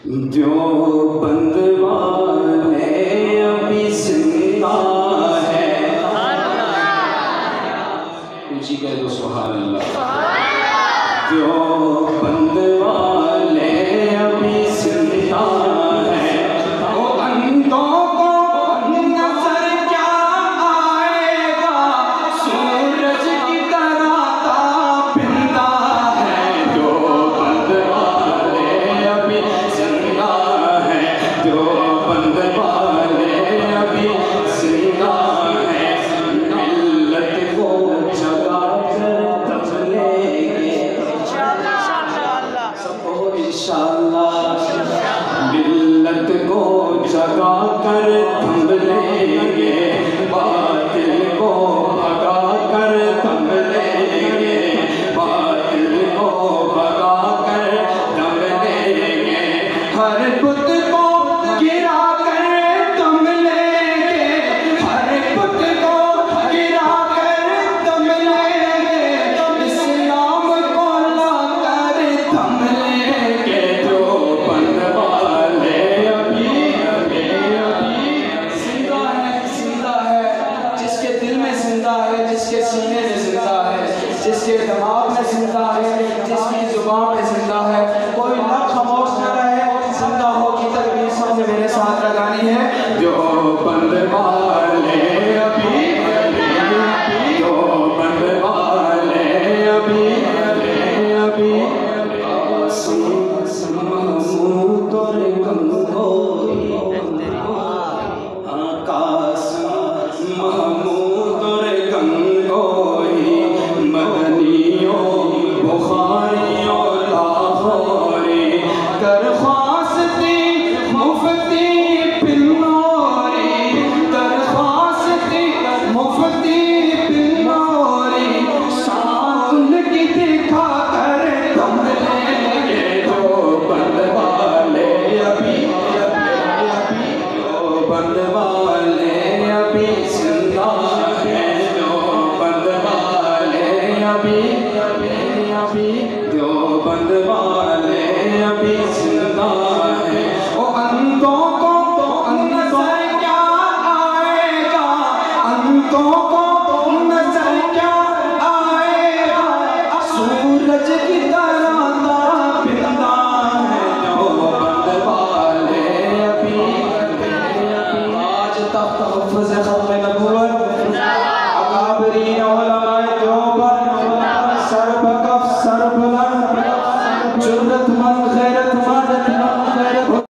जो बंद वाले अभी जिंदा है, ऊंची कह दो सुभान अल्लाह। जो बंद वाले अभी जिंदा है, वो अंधों को नजर क्या आएगा, सूरज की तरह ताबिंदा है। जो बंद वाले अभी जिंदा है, जो बंद वाले अभी जिंदा है, मिल्लत को जगा कर तब लेंगे सबको इंशाअल्लाह। मिल्लत को जगा कर थम लेंगे, बातिल को भगा कर थम लेंगे, बातिल को भगा कर थम लेंगे। हर बुत को गिरा कर थम लेंगे, हर बुत को गिरा कर थम लेंगे, इस्लाम को ला कर थम लेंगे। जो बंद वाले अभी जिंदा है, जिसके दिल में जिंदा है, जिसके सीने में जिंदा है, जिसके दिमाग में जिंदा है, जिसकी जुबान में जिंदा है, कोई ना खामोश न रहे। जिंदा होगी तकबीर सबने मेरे साथ लगानी है। जो बंद वाले अभी, जो बंद वाले अभी महमूद और गंगोई, आकाश महमूद और गंगोई, मदनियों बुखारियों लाहौरी, दरख्वास्ती मुफ्ती बिन्नौरी, दरख्वास्ती मुफ्ती बिन्नौरी, साथ उनकी दिखा कर थम लेंगे। जो बंद वाले अभी, जो बंद वाले अभी जिंदा है, जो बंद वाले अभी, जो बंद वाले अभी जिंदा